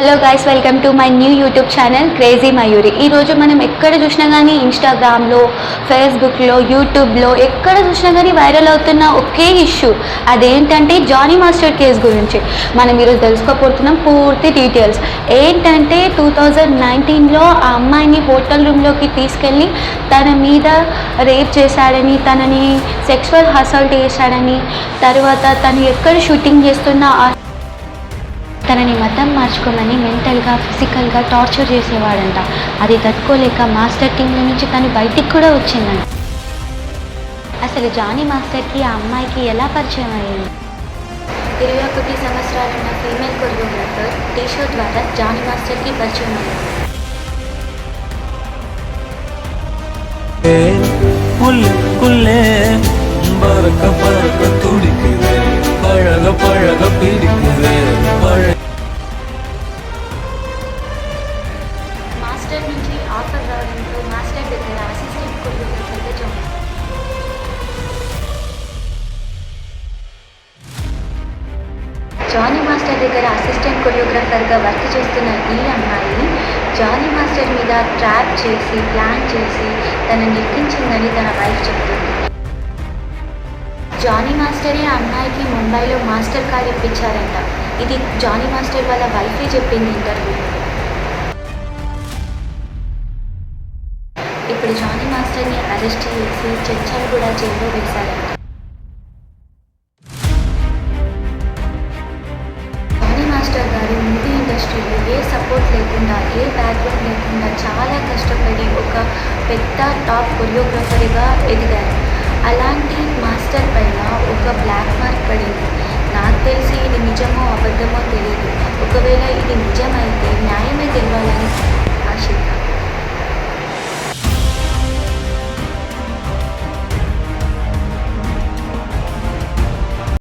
Hello guys, welcome to my new YouTube channel crazy Mayuri. ఈరోజు మనం ఎక్కడ చూసినా కానీ ఇన్స్టాగ్రామ్లో, ఫేస్బుక్లో, యూట్యూబ్లో ఎక్కడ చూసినా కానీ వైరల్ అవుతున్న ఒకే ఇష్యూ, అదేంటంటే జానీ మాస్టర్ కేసు గురించి మనం ఈరోజు తెలుసుకోబోతున్నాం. పూర్తి డీటెయిల్స్ ఏంటంటే 2019లో ఆ అమ్మాయిని హోటల్ రూమ్లోకి తీసుకెళ్ళి తన మీద రేప్ చేశాడని, తనని సెక్సువల్ అసాల్ట్ చేశాడని, తర్వాత తను ఎక్కడ షూటింగ్ చేస్తున్నా తనని మతం మార్చుకోమని మెంటల్గా, ఫిజికల్గా టార్చర్ చేసేవాడంట. అది తట్టుకోలేక మాస్టర్ టీంల నుంచి తను బయటికి కూడా వచ్చిందంట. అసలు జానీ మాస్టర్కి ఆ అమ్మాయికి ఎలా పరిచయం అయ్యింది? 21 సంవత్సరాలున్న ఫీమేల్ కొరియోగ్రాఫర్ టీషో ద్వారా జానీ మాస్టర్కి పరిచయం అయ్యింది. మాస్టర్ నుంచి ఆఫర్ రావడంతో మాస్టర్ దగ్గర అసిస్టెంట్ కొరియోగ్రాఫర్గా జాయిన్. జానీ మాస్టర్ దగ్గర అసిస్టెంట్ కొరియోగ్రాఫర్గా వర్క్ చేస్తున్న ఈ అమ్మాయి జానీ మాస్టర్ మీద ట్రాప్ చేసి, ప్లాన్ చేసి తనని ఎక్కించిందని తన వైఫ్ చెప్తుంది. జానీ మాస్టరే ఆ అమ్మాయికి ముంబైలో మాస్టర్ కార్డ్ ఇప్పించారంట. ఇది జానీ మాస్టర్ వాళ్ళ వైఫే చెప్పింది ఇంటర్వ్యూలో. ఇప్పుడు జానీ మాస్టర్ని అరెస్ట్ చేసి చెంచాలు కూడా జైల్లో వేశారంట. జానీ మాస్టర్ గారు మూవీ ఇండస్ట్రీలో ఏ సపోర్ట్ లేకుండా, ఏ బ్యాక్గ్రౌండ్ లేకుండా చాలా కష్టపడి ఒక పెద్ద టాప్ కొరియోగ్రాఫర్గా ఎదిగారు. అలాంటి మాస్టర్ పైన ఒక బ్లాక్ మార్క్ పడింది. నాకు తెలిసి ఇది నిజమో అబద్ధమో తెలియదు. ఒకవేళ ఇది నిజం